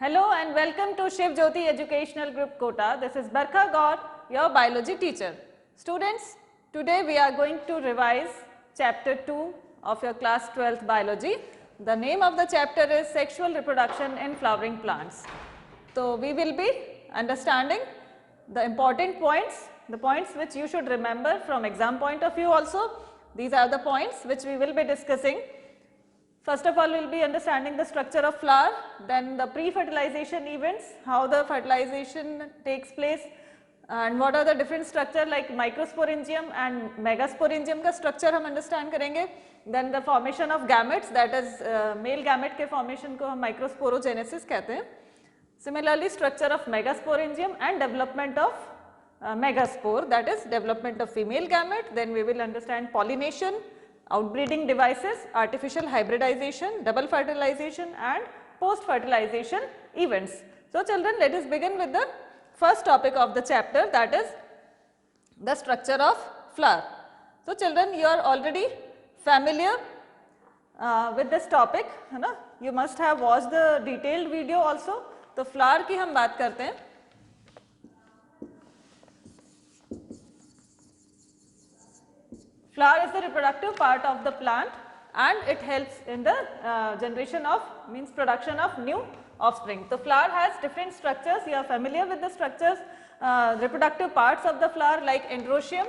Hello and welcome to Shiv Jyoti Educational Group Kota. This is Barkha Gaur, your biology teacher. Students, today we are going to revise chapter 2 of your class 12th biology. The name of the chapter is Sexual Reproduction in Flowering Plants. So we will be understanding the important points, the points which you should remember from exam point of view also. These are the points which we will be discussing. First of all, we will be understanding the structure of flower, then the pre-fertilization events, how the fertilization takes place and what are the different structure like microsporangium and megasporangium का structure हम understand करेंगे. Then the formation of gametes, that is male gamete के formation को हम microsporogenesis कहते हैं. Similarly, structure of megasporangium and development of megaspore, that is development of female gamete. Then we will understand pollination, outbreeding devices, artificial hybridization, double fertilization and post-fertilization events. So children, let us begin with the first topic of the chapter, that is the structure of flower. So children, you are already familiar with this topic, है ना? You must have watched the detailed video also. तो flower की हम बात करते हैं. Flower is the reproductive part of the plant and it helps in the generation of, means production of new offspring. So flower has different structures. You are familiar with the structures, reproductive parts of the flower like androecium,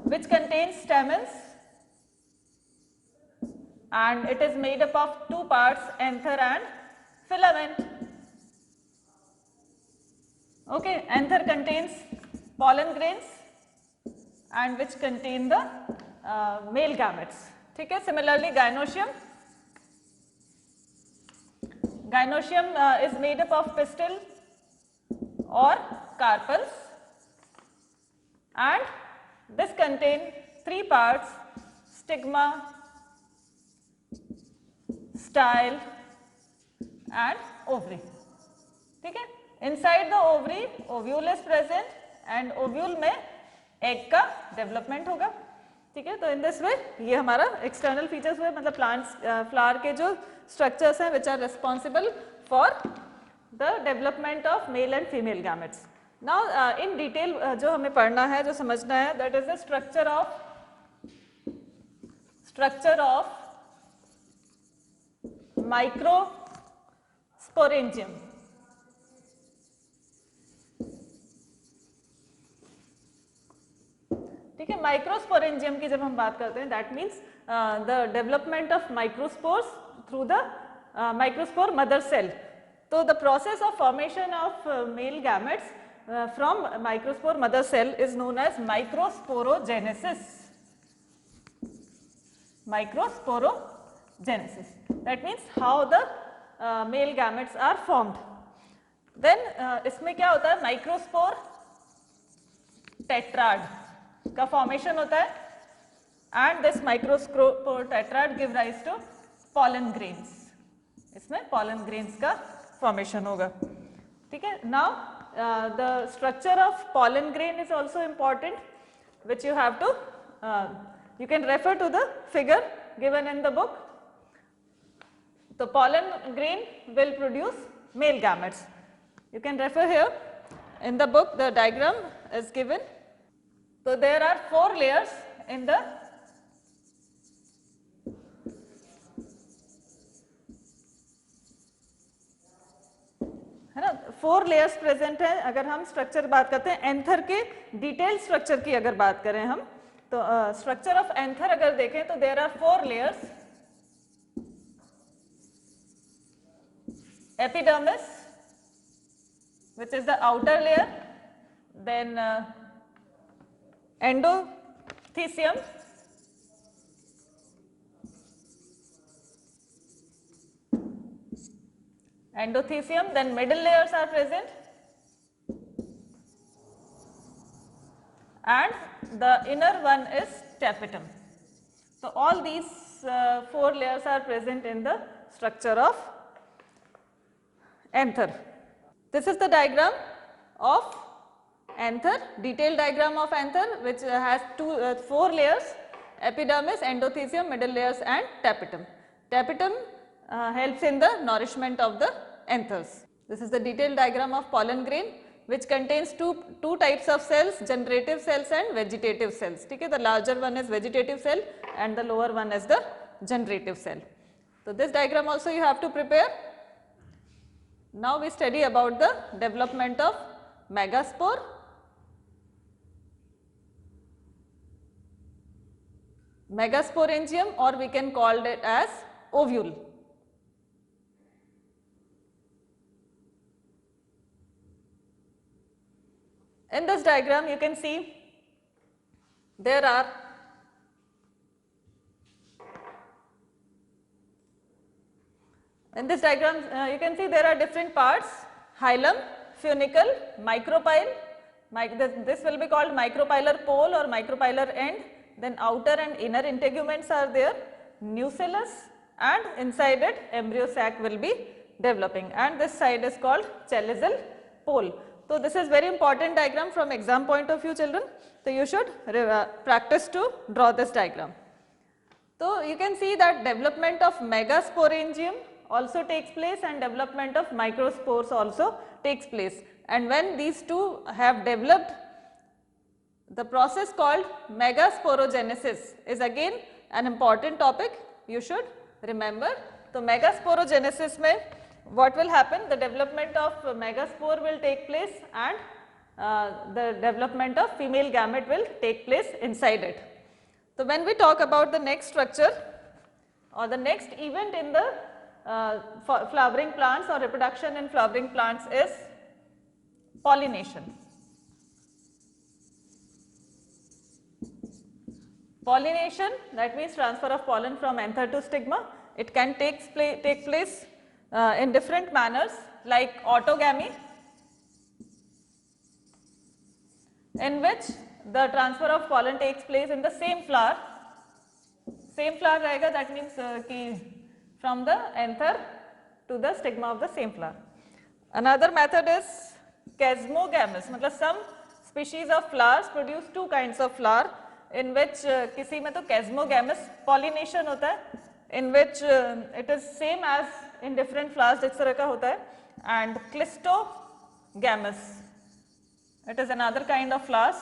which contains stamens and it is made up of two parts, anther and filament. Okay, anther contains pollen grains and which contain the male gametes. ठीक है. Similarly, gynoecium is made up of pistil or carpels and this contain three parts, stigma, style and ovary. ठीक है. Inside the ovary, ovule is present and ovule में egg का development होगा. ठीक है. तो in this way ये हमारा external features हुए, मतलब plants flower के जो structures हैं which are responsible for the development of male and female gametes. Now in detail जो हमें पढ़ना है, जो समझना है, that is the structure of microsporangium. ठीक है. माइक्रोस्पोरेंजियम की जब हम बात करते हैं, that means the development of microspores through the microspore mother cell. तो the process of formation of male gametes from microspore mother cell is known as microsporogenesis. Microsporogenesis, that means how the male gametes are formed. Then इसमें क्या होता है, microspore tetrad का formation होता है and this microspore tetrad give rise to pollen grains. इसमें pollen grains का formation होगा. ठीक है. Now the structure of pollen grain is also important which you have to, you can refer to the figure given in the book. The pollen grain will produce male gametes. You can refer here in the book, the diagram is given. So there are four layers in the है ना, four layers present है. अगर हम structure बात करते हैं, anther के detail structure की अगर बात करें हम, तो स्ट्रक्चर ऑफ एंथर अगर देखें तो there are four layers. Epidermis which is the outer layer, then endothecium, then middle layers are present and the inner one is tapetum. So all these four layers are present in the structure of anther. This is the diagram of anther, detailed diagram of anther, which has four layers, epidermis, endothecium, middle layers and tapetum. Tapetum helps in the nourishment of the anthers. This is the detailed diagram of pollen grain, which contains two types of cells, generative cells and vegetative cells. Okay? The larger one is vegetative cell and the lower one is the generative cell. So this diagram also you have to prepare. Now we study about the development of megaspore, megasporangium, or we can call it as ovule. In this diagram you can see there are you can see there are different parts: hilum, funicle, micropyle. This will be called micropylar pole or micropylar end. Then outer and inner integuments are there, nucellus, and inside it embryo sac will be developing, and this side is called chelicil pole. So this is very important diagram from exam point of view, children. So you should practice to draw this diagram. So you can see that development of megasporangium also takes place and development of microspores also takes place. And when these two have developed, the process called megasporogenesis is again an important topic you should remember. So megasporogenesis mein what will happen? The development of megaspore will take place and the development of female gamete will take place inside it. So when we talk about the next structure or the next event in the flowering plants or reproduction in flowering plants is pollination. Pollination, that means transfer of pollen from anther to stigma. It can take place in different manners, like autogamy, in which the transfer of pollen takes place in the same flower. Same flower rahega, that means ki from the anther to the stigma of the same flower. Another method is chasmogamous, मतलब some species of flowers produce two kinds of flower, in which किसी में तो chasmogamous pollination होता है, in which it is same as in different flowers जिस तरह का होता है, and clistogamous, it is another kind of flowers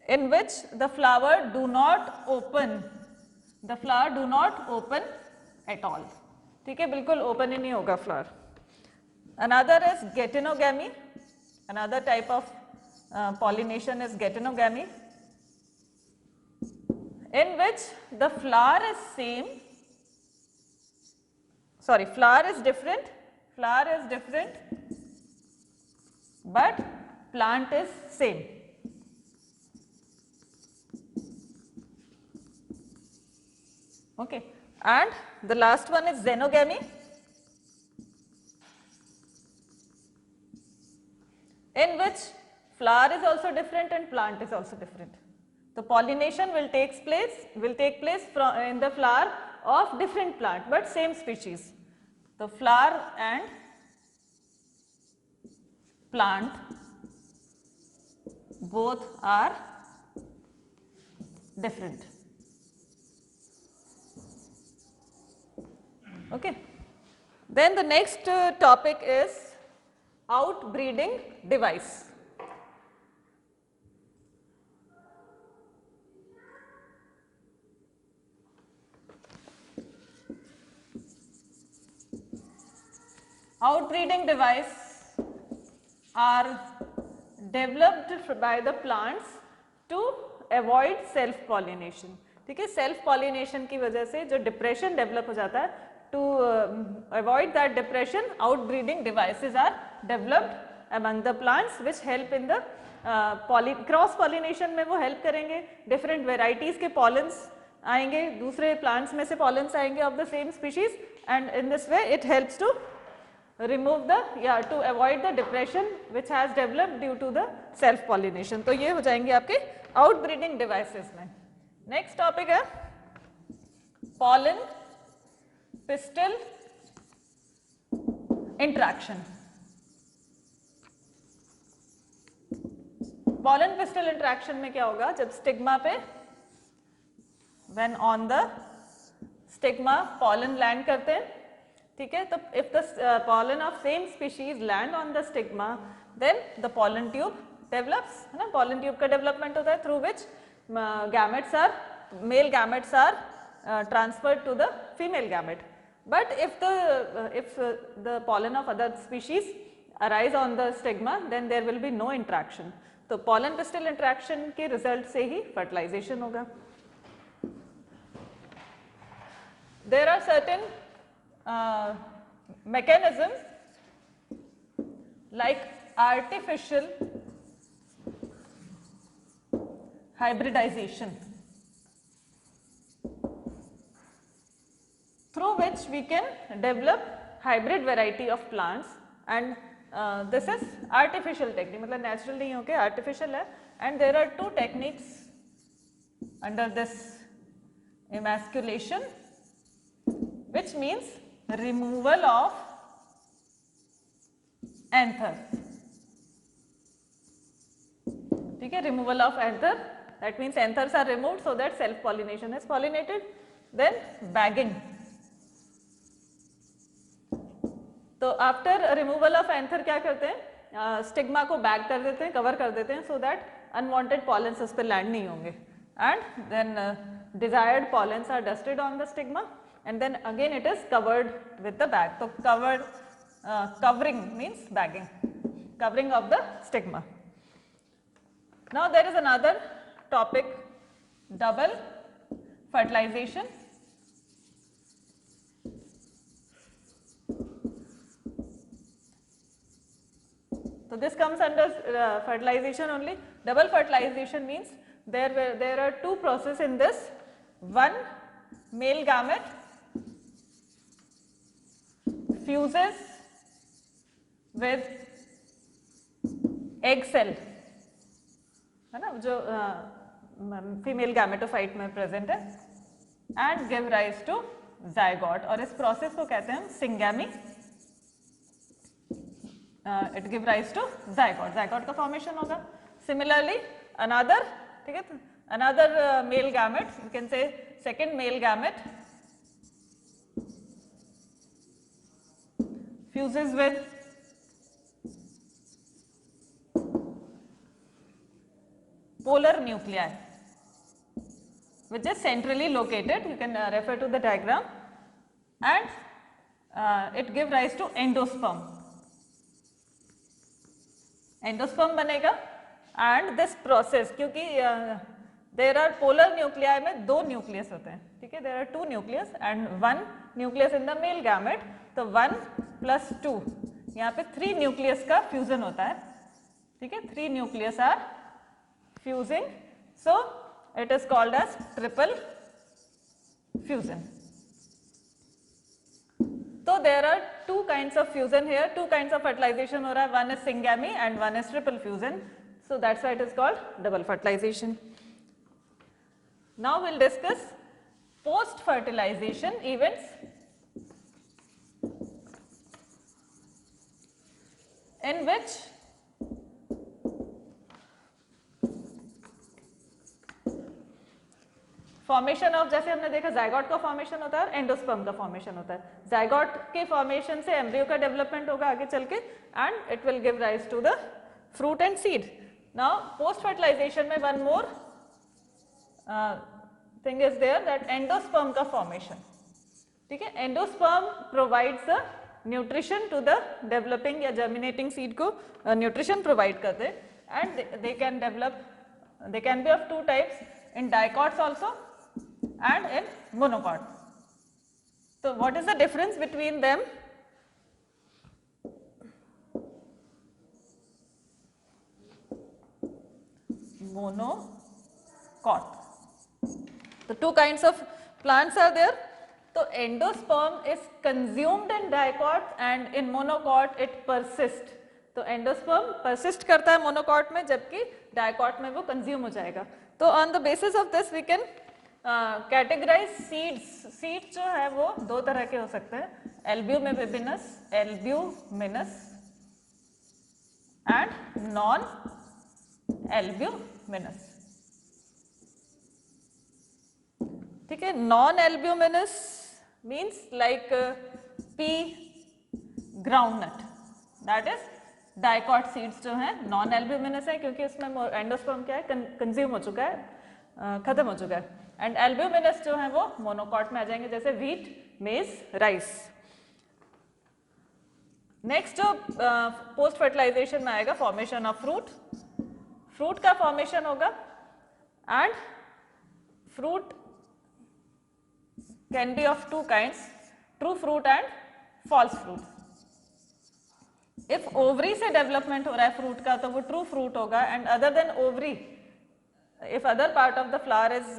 in which the flower do not open at all. ठीक है, बिल्कुल open ही नहीं होगा flower. Another is getinogamy, another type of pollination is getinogamy, in which the flower is different, but plant is same. Okay, and the last one is xenogamy, in which flower is also different and plant is also different. The pollination will take place in the flower of different plant but same species. The flower and plant both are different. Okay. Then the next topic is outbreeding device. Outbreeding device are developed by the plants to avoid self pollination. ठीक है, self pollination की वजह से जो depression develop हो जाता है, to avoid that depression, outbreeding devices are developed among the plants which help in the cross pollination में वो help करेंगे. Different varieties के pollens आएंगे, दूसरे plants में से pollens आएंगे of the same species, and in this way it helps to remove to avoid the depression which has developed due to the self pollination. तो ये हो जाएंगे आपके outbreeding devices में. Next topic है pollen pistil interaction. Pollen pistil interaction में क्या होगा, जब stigma पे when on the stigma pollen land करते हैं, ठीक है. तो if the pollen of same species land on the stigma then the pollen tube develops, है ना. पॉलन ट्यूब का डेवलपमेंट होता है through which gametes are, male gametes are transferred to the female gamete. But if the pollen of other species arise on the stigma, then there will be no interaction. तो pollen pistil interaction के result से ही fertilization होगा. There are certain mechanisms like artificial hybridization, through which we can develop hybrid variety of plants, and this is artificial technique, मतलब natural नहीं होके artificial है. And there are two techniques under this emasculation, which means removal of anther, ठीक है. removal of anther, that means anthers are removed so that self pollination is pollinated. Then bagging, तो after removal of anther क्या करते हैं, stigma को bag कर देते हैं, कवर कर देते हैं, सो दैट अनवांटेड पॉलेंस उस पर लैंड नहीं होंगे. And then desired pollens are dusted on the stigma and then again it is covered with the bag. तो covered, covering means bagging, covering of the stigma. Now there is another topic, double fertilization. So this comes under fertilization only. Double fertilization means there are two processes in this. One, male gamete fuses with egg cell, है ना, जो female gametophyte में present है, and give rise to zygote. और इस process को कहते हैं हम syngamy. It give rise to zygote, zygote का फॉर्मेशन होगा. सिमिलरली अनदर, ठीक है, another male gamete, you can say second male gamete fuses with polar nuclei which is centrally located. You can refer to the diagram, and it give rise to endosperm. Endosperm बनेगा. And this process, क्योंकि there are polar nuclei में दो nucleus होते हैं, ठीक है, there are two nucleus and one nucleus in the male gamete. तो 1 + 2, यहाँ पे 3 न्यूक्लियस का फ्यूजन होता है, ठीक है, 3 nucleus are fusing, so it is called as triple fusion. So there are two kinds of fusion here, two kinds of fertilization हो रहा है, one is syngamy and one is triple fusion. So that's why it is called double fertilization. Now we'll discuss post fertilization events in which formation of, जैसे हमने देखा zygote का formation होता है और एंडोस्पर्म का फॉर्मेशन होता है. जायगोट के फॉर्मेशन से एम्ब्रियो का डेवलपमेंट होगा आगे चल के, and it will give rise to the fruit and seed. Now post fertilization में one more thing is there, that endosperm का फॉर्मेशन, ठीक है. Endosperm provides the nutrition to the developing या जर्मिनेटिंग सीड को न्यूट्रिशन प्रोवाइड करते हैं, and they can develop, they can be of two types, in dicots also and in monocot. So what is the difference between them? Monocot. The two kinds of plants are there. So endosperm is consumed in dicot and in monocot it persists. तो endosperm persist करता है monocot में, जबकि dicot में वो consume हो जाएगा. तो on the basis of this we can categorize seeds. Seeds जो है वो दो तरह के हो सकते हैं, albuminous, albuminous and non albuminous, ठीक है. Non albuminous means like pea, groundnut, that is dicot seeds जो हैं नॉन एल्ब्यूमिनस है क्योंकि इसमें एंडोस्पर्म क्या है कंज्यूम हो चुका है, खत्म हो चुका है, एंड एल्ब्यूमिनस जो है वो मोनोकॉट में आ जाएंगे जैसे व्हीट, मेज, राइस। नेक्स्ट जो पोस्ट फर्टिलाइजेशन में आएगा फॉर्मेशन ऑफ फ्रूट, फ्रूट का फॉर्मेशन होगा and fruit can be of two kinds, true fruit and false fruit. If ovary से डेवलपमेंट हो रहा है फ्रूट का तो वो ट्रू फ्रूट होगा, and other than ovary if other part of the flower is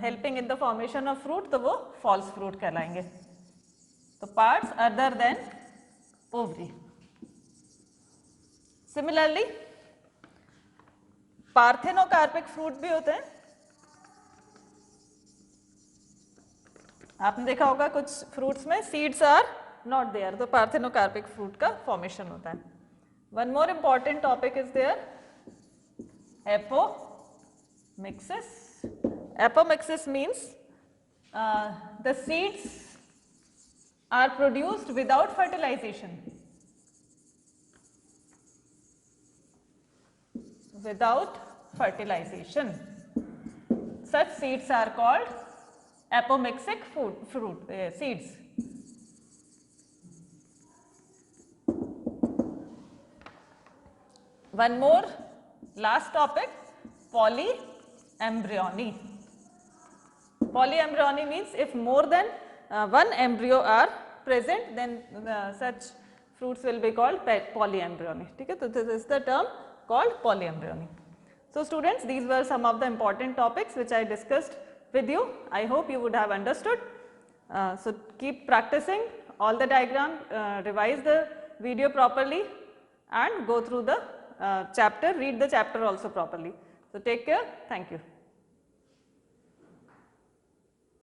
helping in the formation of fruit तो वो फॉल्स फ्रूट कहलाएंगे। तो parts other than ovary. Similarly parthenocarpic fruit भी होते हैं, आपने देखा होगा कुछ फ्रूट्स में सीड्स आर नॉट देयर, तो पार्थेनोकार्पिक फ्रूट का फॉर्मेशन होता है। One more important topic is there apomixis. Apomixis means the seeds are produced without fertilization. Without fertilization. Such seeds are called apomixis seeds. One more last topic, polyembryony. Polyembryony means if more than one embryo are present then such fruits will be called polyembryony. ठीक है, तो this is the term called polyembryony. So students, these were some of the important topics which I discussed with you. I hope you would have understood. So keep practicing all the diagram, revise the video properly and go through the chapter, read the chapter also properly. So take care, thank you.